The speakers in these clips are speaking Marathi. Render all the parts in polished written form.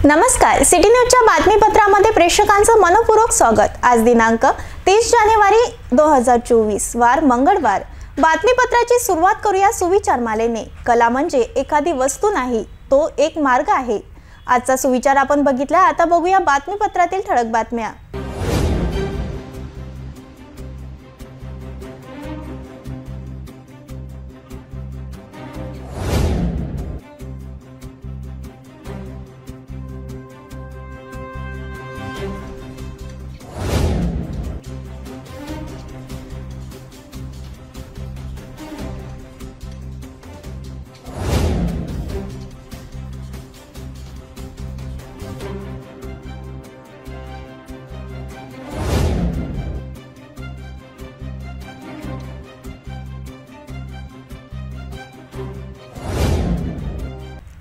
नमस्कार, सिटी न्यूजच्या बातमीपत्रामध्ये प्रेक्षकांचं मनपूर्वक स्वागत। आज दिनांक 30 जानेवारी 2024 वार मंगळवार। बातमीपत्राची सुरुवात करूया सुविचार मालेने। कला म्हणजे एखादी वस्तू नाही, तो एक मार्ग आहे। आजचा सुविचार आपण बघितला। आता बघूया बातमीपत्रातील ठळक बातम्या।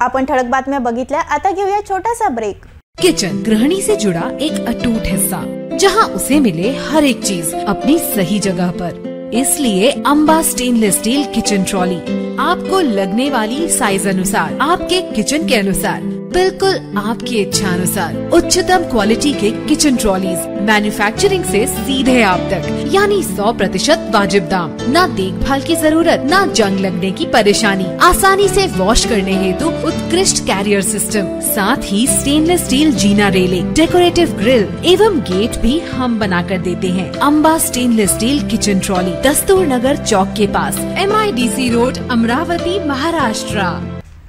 आपण ठळक बातम्या बघितल्या। आता घेऊया छोटासा ब्रेक। किचन गृहिणी से जुड़ा एक अटूट हिस्सा, जहां उसे मिले हर एक चीज अपनी सही जगह पर। इसलिए Amba stainless steel kitchen trolley आपको लगने वाली साइज अनुसार, आपके किचन के अनुसार, बिल्कुल आपकी इच्छा अनुसार उच्चतम क्वालिटी के किचन ट्रॉलीज मैन्युफैक्चरिंग से सीधे आप तक, यानी 100% वाजिब दाम, न देखभाल की जरूरत, न जंग लगने की परेशानी, आसानी से वॉश करने हेतु उत्कृष्ट कैरियर सिस्टम, साथ ही स्टेनलेस स्टील जीना रेलिंग, डेकोरेटिव ग्रिल एवं गेट भी हम बना कर देते हैं। Amba stainless steel kitchen trolley, Dastur Nagar Chowk के पास, MIDC road, Amravati, Maharashtra.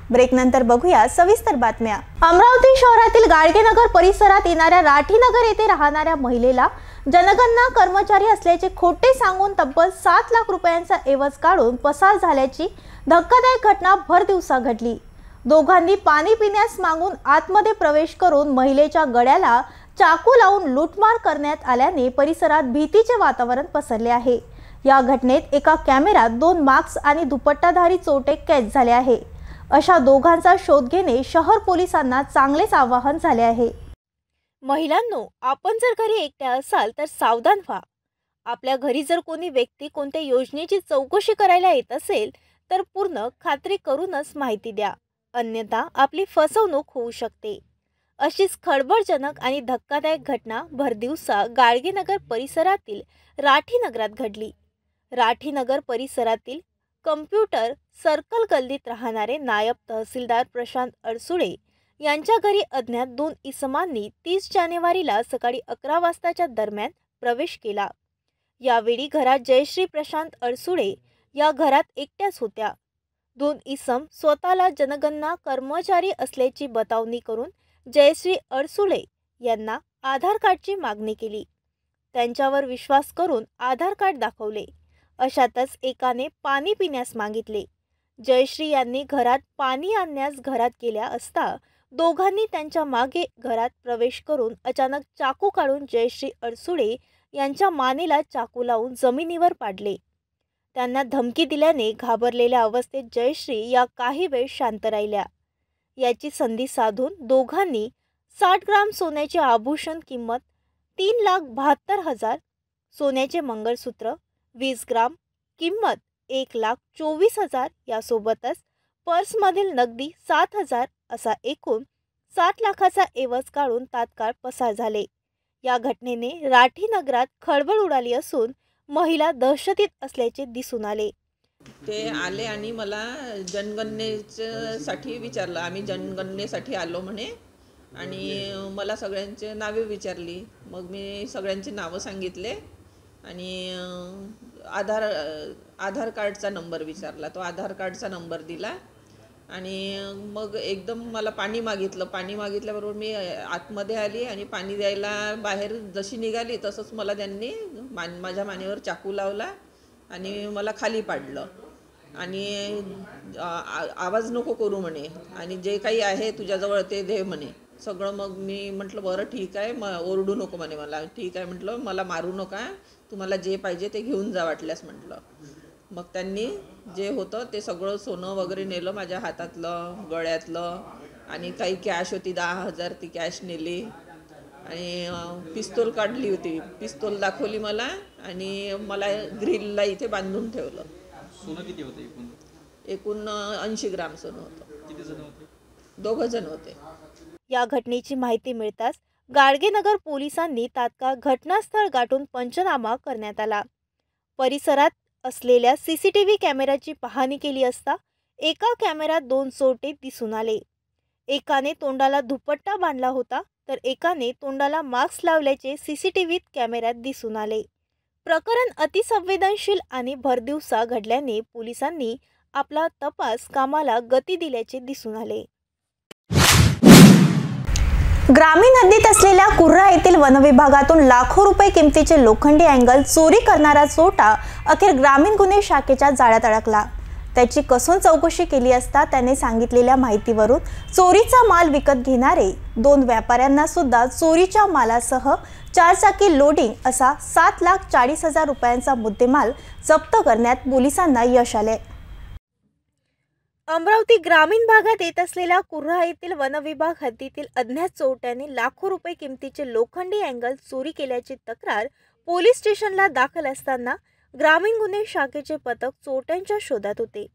Break नंतर बघूया सविस्तर बातम्या। अमरावती शहरातील गाडगेनगर परिसरात येणाऱ्या राठीनगर येथे राहणाऱ्या महिलेला जनगणना कर्मचारी असल्याचे खोटे सांगून तब्बल 7 लाख रुपयांचा एवज काढून पसार झाल्याची धक्कादायक घटना भर दिवसा घडली। दोघांनी पाणी पिण्यास मागून आतमध्ये प्रवेश करून महिलेच्या गळ्याला चाकू लावून लूटमार करण्यात आल्याने परिसरात भीतीचे वातावरण पसरले आहे। या घटनेत एका कॅमेऱ्यात 2 मास्क आणि दुपट्टाधारी चोरटे कैद झाले आहे। अशा दोघांचा शोध घेणे शहर पोलिसांना चांगलेच आवाहन झाले आहे। महिलांनो, आपण जर घरी एकट्या असाल तर सावधान व्हा। आपल्या घरी जर कोणी व्यक्ती कोणत्या योजनेची चौकशी करायला येत असेल तर पूर्ण खात्री करूनच माहिती द्या, अन्यथा आपली फसवणूक होऊ शकते। अशीच खळबळजनक आणि धक्कादायक घटना भरदिवसा गाडगेनगर परिसरातील राठीनगरात घडली। राठीनगर परिसरातील कम्प्युटर सर्कल गल्लीत राहणारे नायब तहसीलदार प्रशांत अडसुळे यांच्या घरी अज्ञात 2 इसमांनी 30 जानेवारीला सकाळी 11 वाजताच्या दरम्यान प्रवेश केला। यावेळी घरात जयश्री प्रशांत अडसुळे या घरात एकट्याच होत्या। 2 इसम स्वतःला जनगणना कर्मचारी असल्याची बतावणी करून जयश्री अडसुळे यांना आधार कार्डची मागणी केली। त्यांच्यावर विश्वास करून आधार कार्ड दाखवले। अशातच एकाने पाणी पिण्यास मागितले। जयश्री यांनी घरात पाणी आणण्यास घरात गेल्या असता दोघांनी त्यांच्या मागे घरात प्रवेश करून अचानक चाकू काढून जयश्री अडसुळे यांच्या मानेला चाकू लावून जमिनीवर पाडले। त्यांना धमकी दिल्याने घाबरलेल्या अवस्थेत जयश्री या काही वेळ शांत राहिल्या। याची संधी साधून दोघांनी 60 ग्राम सोन्याचे आभूषण किंमत 3,72,000, सोन्याचे मंगळसूत्र 20 ग्राम किंमत 1,24,000 यासोबतच पर्समधील नगदी 7,000 असा एकूण 7 लाखाचा एवज काढून तात्काळ पसार झाले। या घटनेने राठीनगरात खळबळ उडाली असून महिला दहशतीत असल्याचे दिसून आले। ते आले आणि मला जनगणनेसाठी विचारलं। आम्ही जनगणनेसाठी आलो म्हणे आणि मला सगळ्यांचे नावे विचारली। मग मी सगळ्यांची नावं सांगितले आणि आधार कार्डचा नंबर विचारला। तो आधार कार्डचा नंबर दिला आणि मग एकदम मला पाणी मागितलं। पाणी मागितल्याबरोबर मी आतमध्ये आली आणि पाणी द्यायला बाहेर जशी निघाली तसंच मला त्यांनी माझ्या मानेवर चाकू लावला आणि मला खाली पाडलं आणि आवाज नको करू म्हणे आणि जे काही आहे तुझ्याजवळ ते दे म्हणे सगळं। मग मी म्हटलं बरं ठीक आहे, ओरडू नको म्हणे मला। ठीक आहे म्हटलं, मला मारू नका, तुम्हाला जे पाहिजे ते घेऊन जा वाटल्यास म्हटलं। मग त्यांनी जे होतं ते सगळं सोनं वगैरे नेलं, माझ्या हातातलं, गळ्यातलं आणि काही कॅश होती 10,000 ती कॅश नेली आणि पिस्तूल काढली होती। पिस्तूल दाखवली मला आणि मला ग्रिलला इथे बांधून ठेवलं। सोनं किती होतं एकूण? एकूण 80 ग्राम सोनं होतं। किती जण होते? 2 जण होते। या घटनेची माहिती मिळताच गाडगेनगर पोलिसांनी तात्काळ घटनास्थळ गाठून पंचनामा करण्यात आला। परिसरात असलेल्या सीसीटीव्ही कॅमेऱ्याची पाहणी केली असता एका कॅमेऱ्यात 2 चोरटे दिसून आले। एकाने तोंडाला दुपट्टा बांधला होता तर एकाने तोंडाला मास्क लावल्याचे सीसीटीव्ही कॅमेऱ्यात दिसून आले। प्रकरण अतिसंवेदनशील आणि भरदिवसा घडल्याने पोलिसांनी आपला तपास कामाला गती दिल्याचे दिसून आले। ग्रामीण हद्दीत असलेल्या कुर्रा येथील वनविभागातून लाखो रुपये किमतीचे लोखंडी अँगल चोरी करणारा चोरटा अखेर ग्रामीण गुन्हे शाखेच्या जाळ्यात अडकला। त्याची कसून चौकशी केली असता त्याने सांगितलेल्या माहितीवरून चोरीचा माल विकत घेणारे 2 व्यापाऱ्यांना सुद्धा चोरीच्या मालासह 4 चाकी लोडिंग असा 7,40,000 रुपयांचा मुद्देमाल जप्त करण्यात पोलिसांना यश आले। अमरावती ग्रामीण भागात येत असलेल्या कुर्रा येथील वनविभाग हद्दीतील अज्ञात चोरट्याने लाखो रुपये किमतीचे लोखंडी अँगल चोरी केल्याची तक्रार पोलीस स्टेशनला दाखल असताना ग्रामीण गुन्हे शाखेचे पथक चोरट्यांच्या शोधात होते।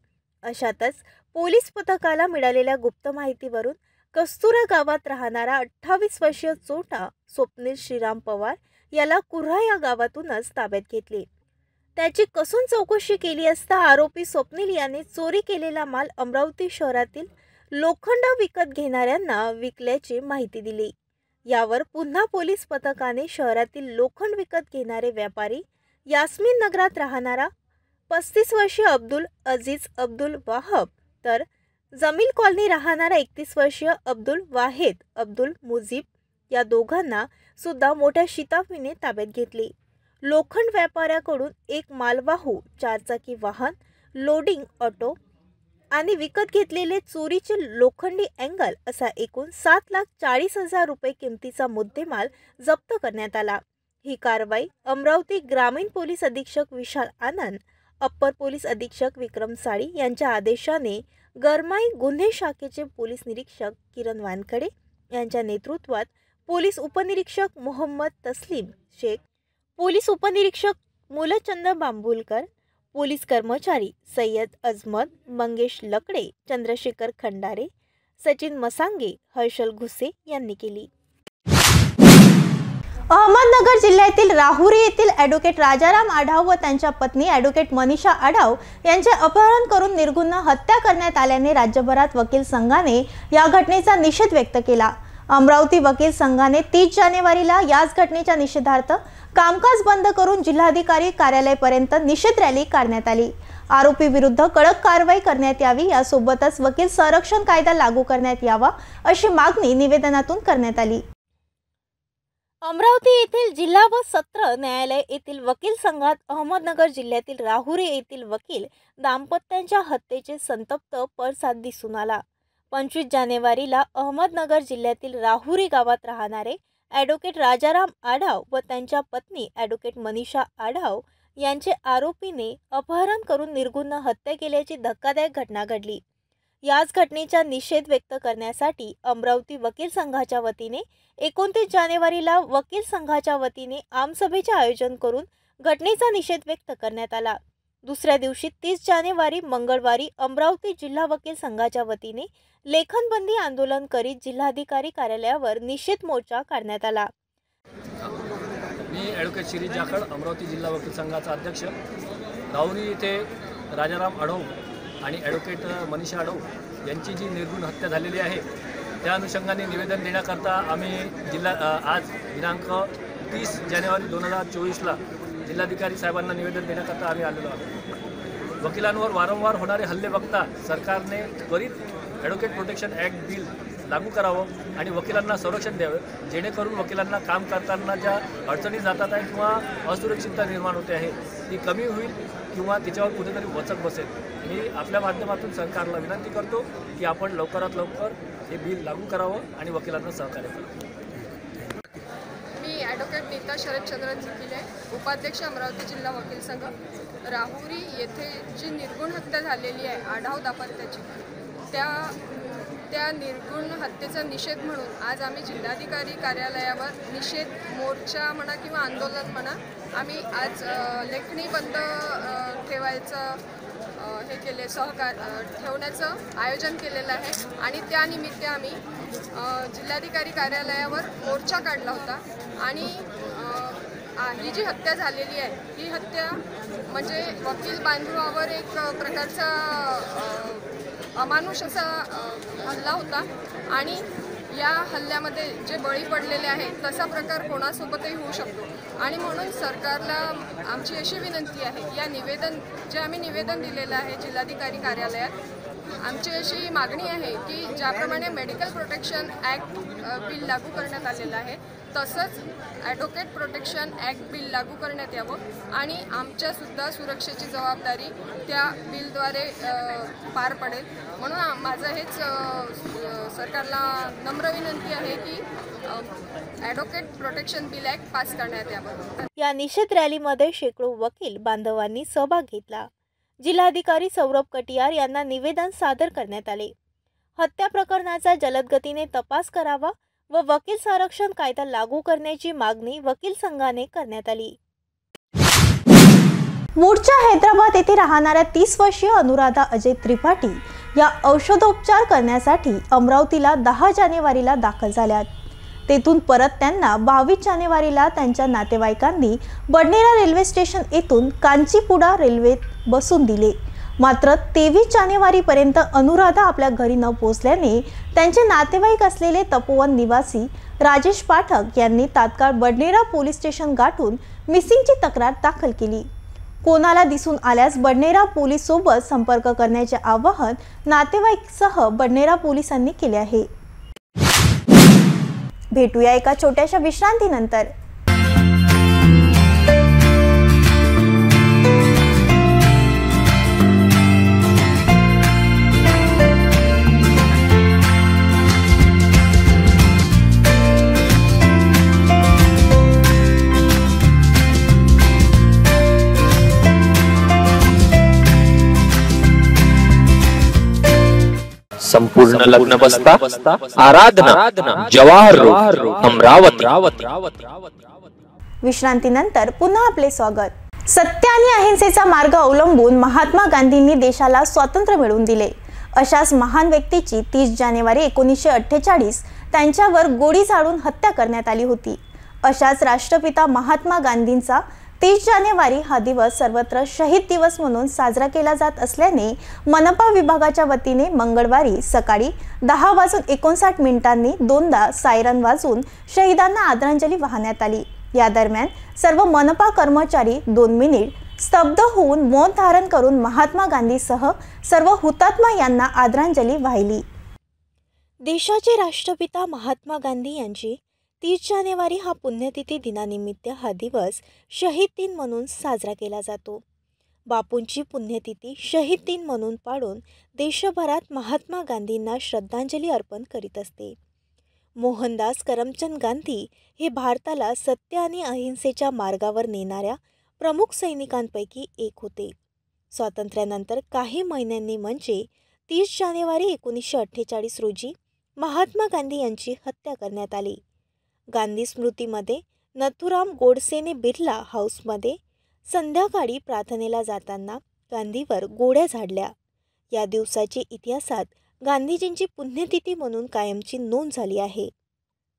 अशातच पोलीस पथकाला मिळालेल्या गुप्त माहितीवरून कस्तुरा गावात राहणारा 28 वर्षीय चोरटा स्वप्नील श्रीराम पवार याला कुर्रा या गावातूनच ताब्यात घेतले। त्याची कसून चौकशी केली असता आरोपी स्वप्नील याने चोरी केलेला माल अमरावती शहरातील लोखंड विकत घेणाऱ्यांना विकल्याची माहिती दिली। यावर पुन्हा पोलीस पथकाने शहरातील लोखंड विकत घेणारे व्यापारी यास्मीन नगरात राहणारा 35 वर्षीय अब्दुल अजीज अब्दुल वाहब तर जमील कॉलनी राहणारा 31 वर्षीय अब्दुल वाहेद अब्दुल मुजीब या दोघांना सुद्धा मोठ्या शिताफीने ताब्यात घेतले। लोखंड व्यापाऱ्याकडून एक मालवाहू 4 चाकी वाहन, लोडिंग ऑटो आणि विकत घेतलेले चोरीचे लोखंडी अँगल असा एकूण 7,40,000 रुपये किमतीचा मुद्देमाल जप्त करण्यात आला। ही कारवाई अमरावती ग्रामीण पोलीस अधीक्षक विशाल आनंद, अप्पर पोलीस अधीक्षक विक्रम साळी यांच्या आदेशाने गरमाई गुन्हे शाखेचे पोलीस निरीक्षक किरण वानखडे यांच्या नेतृत्वात पोलीस उपनिरीक्षक मोहम्मद तस्लीम शेख, पोलीस उपनिरीक्षक मूलचंद बांबुलकर, पोलीस कर्मचारी सय्यद अजमत, मंगेश लकडे, चंद्रशेखर खंडारे, सचिन मसांगे, हर्षल घुसे यांनी केली। अहमदनगर जिल्ह्यातील राहुरी येथील ॲडव्होकेट राजाराम आढाव व त्यांच्या पत्नी ॲडव्होकेट मनीषा आढाव यांचे अपहरण करून निर्गुन्ह हत्या करण्यात आल्याने राज्यभरात वकील संघाने या घटनेचा निषेध व्यक्त केला। अमरावती वकील संघाने 30 जानेवारीला याच घटनेच्या निषेधार्थ कामकाज बंद करून जिल्हाधिकारी कार्यालयापर्यंत निषेध रॅली काढण्यात आली। आरोपी विरुद्ध कडक कारवाई करण्यात यावी, यासोबतच वकील संरक्षण कायदा लागू करण्यात यावा अशी मागणी निवेदनातून करण्यात आली। अमरावती येथील जिल्हा व सत्र न्यायालय येथील वकील संघात अहमदनगर जिल्ह्यातील राहुरी येथील वकील दाम्पत्याच्या हत्येचे संतप्त पडसाद दिसून आला। 25 जानेवारीला अहमदनगर जिल्ह्यातील राहुरी गावात राहणारे ॲडव्होकेट राजाराम आढाव व त्यांच्या पत्नी ॲडव्होकेट मनीषा आढाव यांचे आरोपीने अपहरण करून निर्गुन्ह हत्या केल्याची धक्कादायक घटना घडली। याच घटनेचा निषेध व्यक्त करण्यासाठी अमरावती वकील संघाच्या वतीने 29 जानेवारीला वकील संघाच्या वतीने आमसभेचे आयोजन करून घटनेचा निषेध व्यक्त करण्यात आला। दुसऱ्या दिवशी 30 जानेवारी मंगळवारी अमरावती जिल्हा वकील संघाच्या वतीने लेखनबंदी आंदोलन करीत जिल्हाधिकारी कार्यालयावर निषेध मोर्चा काढण्यात आला। मी ॲडव्होकेट शिरीष जाखड, अमरावती जिल्हा वकील संघाचा अध्यक्ष। राहुरी येथे राजाराम आढाव आणि ॲडव्होकेट मनीषा आढाव यांची जी निर्गुण हत्या झालेली आहे त्या अनुषंगाने निवेदन देण्याकरता आम्ही आज दिनांक 30 जानेवारी 2024ला जिल्हाधिकारी साहेबांना निवेदन देण्याकरता आम्ही आलेलो आहोत। वकिलांवर वारंवार होणारे हल्ले बघता सरकारने त्वरित ॲडव्होकेट प्रोटेक्शन ॲक्ट बिल लागू करावं आणि वकिलांना संरक्षण द्यावं, जेणेकरून वकिलांना काम करताना ज्या अडचणी जातात आहे किंवा असुरक्षितता निर्माण होते आहे ती कमी होईल किंवा त्याच्यावर कुठेतरी वचक बसेल। मी आपल्या माध्यमातून सरकारला विनंती करतो की आपण लवकरात लवकर हे बिल लागू करावं आणि वकिलांना सहकार्य करावं। मी ॲडव्होकेट नीता शरदचंद्र जिकिले, उपाध्यक्ष अमरावती जिल्हा वकील संघ। राहुरी येथे जी निर्गुण हत्या झालेली आहे आढाव दाम्पत्याची, त्या निर्गुण हत्येचा निषेध म्हणून आज आम्ही जिल्हाधिकारी कार्यालयावर निषेध मोर्चा म्हणा किंवा आंदोलन म्हणा, आम्ही आज लेखणी बंद ठेवायचं हे केले ठेवण्याचं आयोजन केलेलं आहे आणि त्यानिमित्त आम्ही जिल्हाधिकारी कार्यालयावर मोर्चा काढला होता आणि ही जी हत्या झालेली आहे ही हत्या म्हणजे वकील बांधवावर एक प्रकारचा अमानुष असा हल्ला होता आणि या हल्ल्यामध्ये जे बळी पडलेले आहेत तसा प्रकार कोणासोबतही होऊ शकतो आणि म्हणून सरकारला आमची अशी विनंती आहे की आम्ही निवेदन दिलेलं आहे जिल्हाधिकारी कार्यालयात आमची अशी मागणी आहे की ज्याप्रमाणे मेडिकल प्रोटेक्शन ॲक्ट बिल लागू करण्यात आलेलं आहे तसंच ॲडव्होकेट प्रोटेक्शन ॲक्ट बिल लागू करण्यात यावं आणि आमच्यासुद्धा सुरक्षेची जबाबदारी त्या बिलद्वारे पार पडेल म्हणून माझं हेच सरकारला नम्र विनंती आहे की advocate protection bill act pass करण्यात यावं। या निषेध रॅलीमध्ये शेकडो वकील बांधवांनी सहभाग घेतला। जिल्हाधिकारी सौरभ कटियार यांना निवेदन सादर करण्यात आले। हत्या प्रकरणाचा जलद गतीने तपास करावा व वकील संरक्षण कायदा लागू करण्याची मागणी वकील संघाने करण्यात आली। मूळच्या हैदराबाद येथे राहणाऱ्या 30 वर्षीय अनुराधा अजय त्रिपाठी या औषधोपचार करण्यासाठी अमरावतीला 10 जानेवारीला दाखल झाल्यात। तेथून परत त्यांना 22 जानेवारीला त्यांच्या नातेवाईकांनी बडनेरा रेल्वे स्टेशन येथून कांचीपुडा रेल्वेत बसून दिले। मात्र 23 जानेवारीपर्यंत अनुराधा आपल्या घरी न पोहोचल्याने त्यांचे नातेवाईक असलेले तपोवन निवासी राजेश पाठक यांनी तात्काळ बडनेरा पोलीस स्टेशन गाठून मिसिंगची तक्रार दाखल केली। कोणाला दिसून आल्यास बडनेरा पोलीस सोबत संपर्क करण्याचे आवाहन नातेवाईकसह बडनेरा पोलिसांनी केले आहे। भेटूया एका छोट्याशा विश्रांतीनंतर। संपूर्ण लग्न बसता आराधना जवाहर रोड अमरावती। विश्रांतीनंतर पुन्हा आपले स्वागत। सत्य आणि अहिंसेचा मार्ग अवलंबून महात्मा गांधींनी देशाला स्वातंत्र्य मिळवून दिले। अशाच महान व्यक्तीची 30 जानेवारी 1948 त्यांच्यावर गोळी झाडून हत्या करण्यात आली होती। अशाच राष्ट्रपिता महात्मा गांधींचा 30 जानेवारी हा दिवस सर्वत्र शहीद दिवस म्हणून साजरा केला जात असल्याने मनपा विभागाच्या वतीने मंगळवारी सकाळी 10:59 दोनदा सायरन वाजून शहीदांना आदरांजली वाहण्यात आली। या दरम्यान सर्व मनपा कर्मचारी 2 मिनिट स्तब्ध होऊन मौन धारण करून महात्मा गांधीसह सर्व हुतात्मा यांना आदरांजली वाहिली। देशाचे राष्ट्रपिता महात्मा गांधी यांची 30 जानेवारी हा पुण्यतिथी दिनानिमित्त हा दिवस शहीद दिन म्हणून साजरा केला जातो। बापूंची पुण्यतिथी शहीद दिन म्हणून पाडून देशभरात महात्मा गांधींना श्रद्धांजली अर्पण करीत असते। मोहनदास करमचंद गांधी हे भारताला सत्य आणि अहिंसेच्या मार्गावर नेणाऱ्या प्रमुख सैनिकांपैकी एक होते। स्वातंत्र्यानंतर काही महिन्यांनी म्हणजे 30 जानेवारी 1948 रोजी महात्मा गांधी यांची हत्या करण्यात आली। गांधी स्मृतीमध्ये नथुराम गोडसेने बिर्ला हाऊसमध्ये संध्याकाळी प्रार्थनेला जाताना गांधीवर गोळ्या झाडल्या। या दिवसाची इतिहासात गांधीजींची पुण्यतिथी म्हणून कायमची नोंद झाली आहे।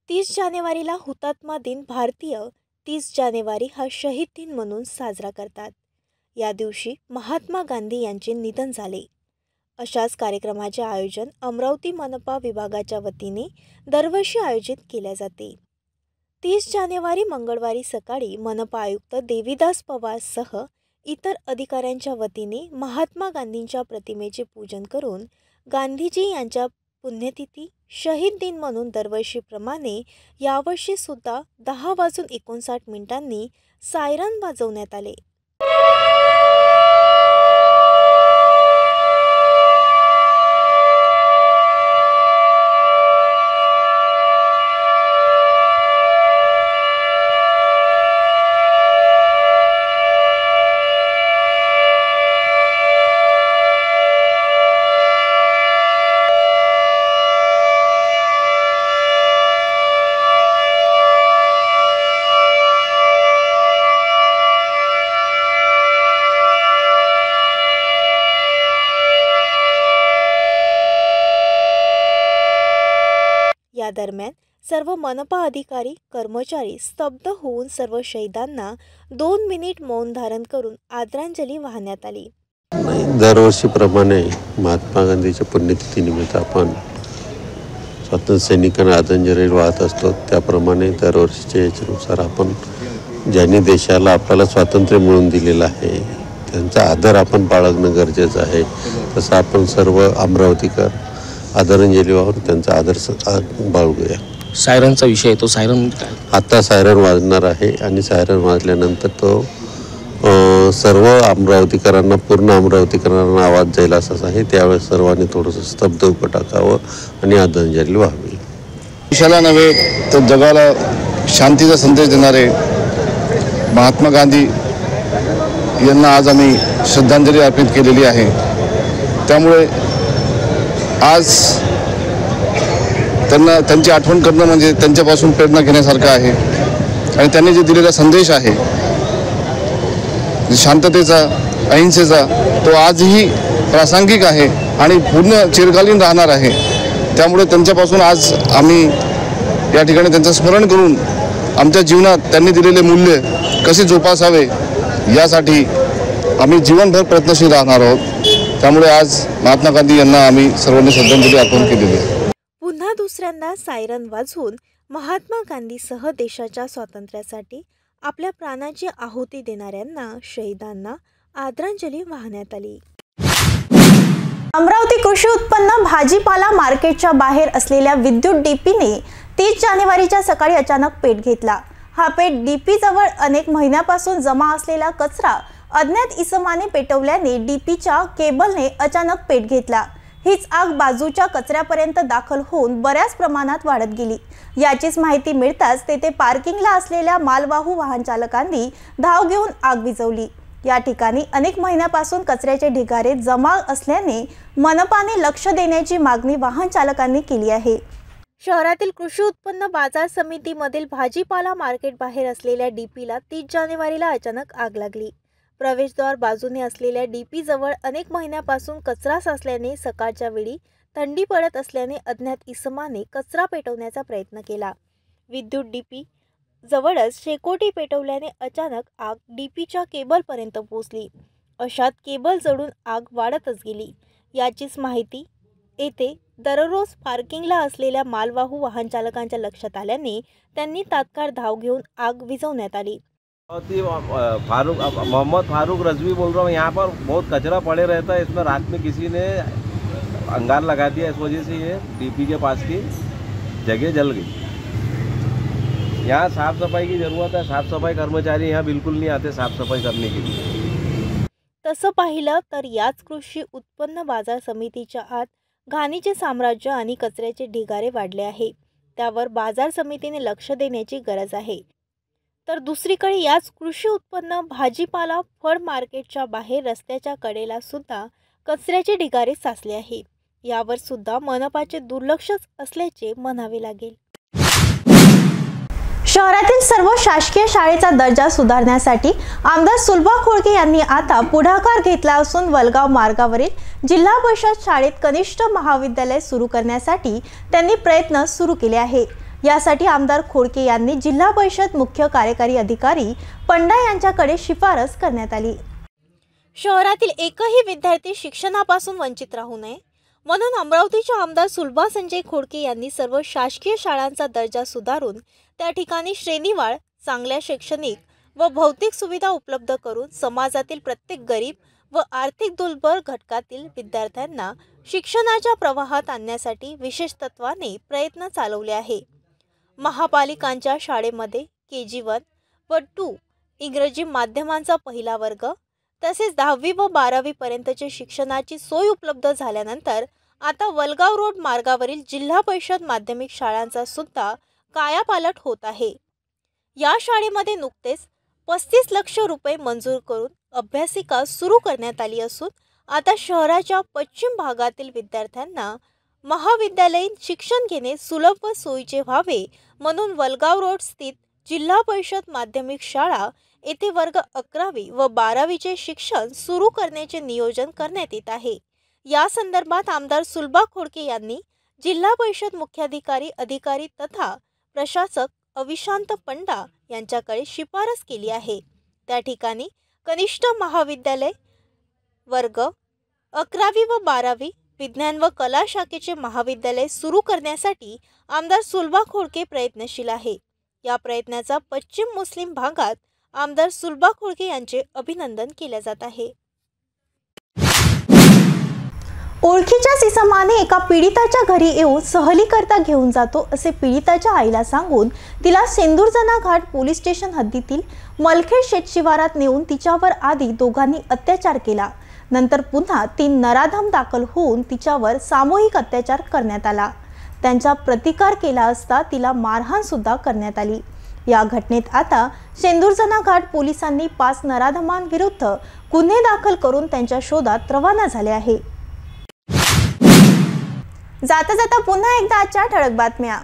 30 जानेवारीला हुतात्मा दिन भारतीय 30 जानेवारी हा शहीद दिन म्हणून साजरा करतात। या दिवशी महात्मा गांधी यांचे निधन झाले। अशाच कार्यक्रमाचे आयोजन अमरावती मनपा विभागाच्या वतीने दरवर्षी आयोजित केले जाते। 30 जानेवारी मंगळवारी सकाळी मनपा आयुक्त देवीदास पवारसह इतर अधिकाऱ्यांच्या वतीने महात्मा गांधींच्या प्रतिमेचे पूजन करून गांधीजी यांच्या पुण्यतिथी शहीद दिन म्हणून दरवर्षीप्रमाणे यावर्षी सुद्धा 10:59 सायरन वाजवण्यात आले। या दरम्यान सर्व मनपा अधिकारी कर्मचारी स्तब्ध होऊन सर्व शहीदांना 2 मिनिट मौन धारण करून आदरांजली वाहण्यात आली. दरवर्षीप्रमाणे महात्मा गांधीच्या पुण्यतिथीनिमित्त आपण स्वातंत्र्य सैनिकांना आदरांजली वाहत असतो. त्याप्रमाणे दरवर्षीच्या याच्यानुसार आपण ज्यांनी देशाला आपल्याला स्वातंत्र्य मिळवून दिलेलं आहे त्यांचा आदर आपण बाळगणं गरजेचं आहे. तसं आपण सर्व अमरावतीकर आदरांजली वाहून त्यांचा आदर बाळगूया. सायरनचा विषय तो सायरन आता सायरन वाजणार आहे आणि सायरन वाजल्यानंतर तो सर्व अमरावतीकरांना पूर्ण अमरावतीकरांना आवाज जाईल असंच आहे. त्यावेळेस सर्वांनी थोडंसं स्तब्ध उभं टाकावं आणि आदरांजली व्हावी. देशाला नव्हे तर जगाला शांतीचा संदेश देणारे महात्मा गांधी यांना आज आम्ही श्रद्धांजली अर्पित केलेली आहे. त्यामुळे आज त्यांची आठवण करणं म्हणजे त्यांच्यापासून प्रेरणा घेण्यासारखं आहे. आणि त्यांनी जे दिलेला संदेश आहे शांततेचा अहिंसेचा तो आजही प्रासंगिक आहे आणि पूर्ण चिरकालीन राहणार आहे. त्यामुळे त्यांच्यापासून आज आम्ही या ठिकाणी त्यांचं स्मरण करून आमच्या जीवनात त्यांनी दिलेले मूल्य कसे जोपासावे यासाठी आम्ही जीवनभर प्रयत्नशील राहणार आहोत. त्यामुळे आज महात्मा गांधी यांना आम्ही सर्वांनी श्रद्धांजली अर्पण केलेली आहे. पुन्हा दुसऱ्यांदा सायरन वाजवून महात्मा गांधीसह देशाच्या स्वातंत्र्यासाठी आपल्या प्राणाची आहुती देणाऱ्यांना शहीदांना आदरांजली वाहण्यात आली. अमरावती कृषी उत्पन्न भाजीपाला मार्केटच्या बाहेर असलेल्या विद्युत डीपीने 30 जानेवारीच्या सकाळी अचानक पेट घेतला. हा पेट डीपी जवळ अनेक महिन्यापासून जमा असलेला कचरा अज्ञात इसमाने पेटवल्याने डीपीच्या केबलने अचानक पेट घेतला. हीच आग बाजूच्या कचऱ्यापर्यंत दाखल होऊन बऱ्याच प्रमाणात वाढत गेली. याचीच माहिती मिळताच तेथे पार्किंगला असलेल्या मालवाहू वाहन चालकांनी धाव घेऊन आग विझवली. या ठिकाणी अनेक महिन्यापासून कचऱ्याचे ढिगारे जमा असल्याने मनपाने लक्ष देण्याची मागणी वाहन चालकांनी केली आहे. शहरातील कृषी उत्पन्न बाजार समितीमधील भाजीपाला मार्केट बाहेर असलेल्या डीपीला 30 जानेवारीला अचानक आग लागली. प्रवेशद्वार बाजूने असलेल्या डीपी जवळ अनेक महिन्यापासून कचरा साचल्याने सकाळच्या वेळी थंडी पडत असल्याने अज्ञात इसमाने कचरा पेटवण्याचा प्रयत्न केला. विद्युत डीपी जवळच शेकोटी पेटवल्याने अचानक आग डीपीच्या केबलपर्यंत पोहोचली. अशात केबल जळून आग वाढतच गेली. याचीच माहिती येथे दररोज पार्किंगला असलेल्या मालवाहू वाहन चालकांच्या लक्षात आल्याने त्यांनी तात्काळ धाव घेऊन आग विझवण्यात आली. मोहम्मद फारूक रजवी बोल रहा हूँ. यहाँ पर बहुत कचरा पड़े रहता है. इसमें रात में किसी ने अंगार लगा दिया. इस वजह से ये डीपी के पास की जगह जल गई. यहाँ साफ सफाई की ज़रूरत है. साफ सफाई कर्मचारी यहाँ बिल्कुल नहीं आते साफ सफाई करने के लिए. तसं पाहिलं तर याच कृषी उत्पन्न बाजार समितीच्या आत घाणीचे साम्राज्य आणि कचऱ्याचे ढिगारे वाढले आहे. त्यावर बाजार समितीने लक्ष देण्याची गरज आहे. तर दुसरीकडे याच कृषी उत्पन्न भाजीपाला फळ मार्केटच्या बाहेर रस्त्याच्या कडेला सुद्धा कचऱ्याचे ढिगारे साचले आहे. यावर सुद्धा मनपाचे दुर्लक्षच असल्याचे म्हणावे लागेल. शहरातील सर्व शासकीय शाळेचा दर्जा सुधारण्यासाठी आमदार सुलभा खोडके यांनी आता पुढाकार घेतला असून वलगाव मार्गावरील जिल्हा परिषद शाळेत कनिष्ठ महाविद्यालय सुरू करण्यासाठी त्यांनी प्रयत्न सुरू केले आहे. यासाठी आमदार खोडके यांनी जिल्हा परिषद मुख्य कार्यकारी अधिकारी पंडा यांच्याकडे शिफारस करण्यात आली. शहरातील एकही विद्यार्थी शिक्षणापासून वंचित राहू नये म्हणून अमरावतीच्या आमदार सुलभा संजय खोडके यांनी सर्व शासकीय शाळांचा दर्जा सुधारून त्या ठिकाणी श्रेणीवाढ, चांगल्या शैक्षणिक व भौतिक सुविधा उपलब्ध करून समाजातील प्रत्येक गरीब व आर्थिक दुर्बल घटकातील विद्यार्थ्यांना शिक्षणाच्या प्रवाहात आणण्यासाठी विशेष तत्वाने प्रयत्न चालवले आहे. महापालिकांच्या शाळेमध्ये KG1 व 2 इंग्रजी माध्यमांचा पहिला वर्ग तसेच 10वी व 12वी पर्यंतचे शिक्षणाची सोय उपलब्ध झाल्यानंतर आता वलगाव रोड मार्गावरील जिल्हा परिषद माध्यमिक शाळांचा सुद्धा कायापालट होत आहे. या शाळेमध्ये नुकतेच 35 लाख रुपये मंजूर करून अभ्यासिका सुरू करण्यात आली असून आता शहराच्या पश्चिम भागातील विद्यार्थ्यांना महाविद्यालयीन शिक्षण घेणे सुलभ व सोयीचे व्हावे म्हणून वलगाव रोड स्थित जिल्हा परिषद माध्यमिक शाळा येथे वर्ग 11वी व 12वीचे शिक्षण सुरू करण्याचे नियोजन करण्यात येत आहे. या संदर्भात आमदार सुलभा खोडके यांनी जिल्हा परिषद मुख्याधिकारी अधिकारी तथा प्रशासक अविशांत पंडा यांच्याकडे शिफारस केली आहे। त्या ठिकाणी कनिष्ठ महाविद्यालय वर्ग 11वी व 12वी विज्ञान व कला शाखेचे महाविद्यालय सुरू करण्यासाठी आमदार सुलभा खोडके प्रयत्नशील आहे। या प्रयत्नाचा पश्चिम मुस्लिम भागात आमदार सुलभा खोडके यांचे अभिनंदन केले जात आहे। ओळखीच्या इसमाने एका पीडिताच्या घरी येऊन सहलीकरता घेऊन जातो असे पीडिताच्या आईला सांगून तिला सेंदूरजना घाट पोलीस स्टेशन हद्दीतील मलखेड शेत शिवारात नेऊन तिच्यावर आधी दोघांनी अत्याचार केला। नंतर पुन्हा 3 नराधम दाखल होऊन तिच्यावर सामूहिक अत्याचार करण्यात आला। त्यांचा प्रतिकार केला असता तिला मारहाण सुद्धा करण्यात आली। या घटनेत आता सेंदूरजना घाट पोलिसांनी 5 नराधमांविरुद्ध गुन्हे दाखल करून त्यांच्या शोधात रवाना झाले आहे। जाता जाता पुन्हा एकदा आजच्या ठळक बातम्या।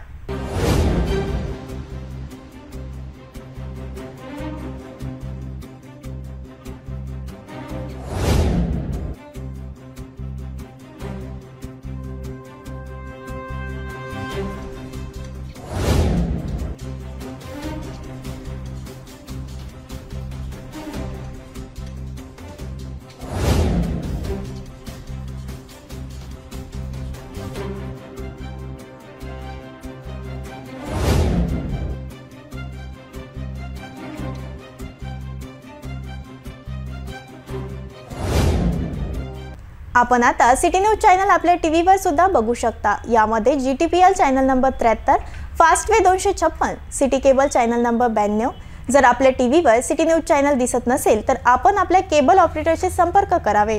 आपण आता सिटी न्यूज चॅनल आपल्या टीव्हीवर सुद्धा बघू शकता। यामध्ये GTPL channel number 73, fast way 256, city cable channel number 92। जर आपल्या टीव्हीवर सिटी न्यूज चॅनल दिसत नसेल तर आपण आपल्या केबल ऑपरेटरशी संपर्क करावे।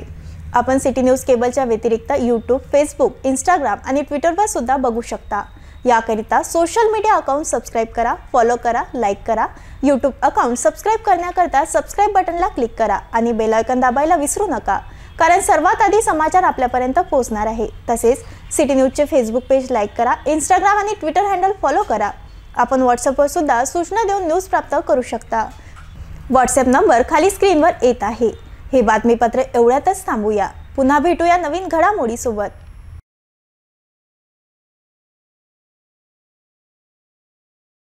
आपण सिटी न्यूज केबलच्या व्यतिरिक्त YouTube, Facebook, Instagram आणि ट्विटरवर सुद्धा बघू शकता। याकरिता सोशल मीडिया अकाउंट सबस्क्राइब करा, फॉलो करा, लाईक करा। YouTube अकाउंट सबस्क्राइब करण्याकरता सबस्क्राइब बटनला क्लिक करा आणि बेल आयकॉन दाबायला विसरू नका, कारण सर्वात आधी समाचार आपल्यापर्यंत पोहोचणार आहे। तसेच सिटी न्यूजचे फेसबुक पेज लाईक करा, Instagram आणि ट्विटर हँडल फॉलो करा। आपण व्हॉट्सअपवर सुद्धा सूचना देऊन न्यूज प्राप्त करू शकता। व्हॉट्सअप नंबर खाली स्क्रीनवर येत आहे। हे बातमीपत्र एवढ्यातच थांबूया। पुन्हा भेटूया नवीन घडामोडी सोबत।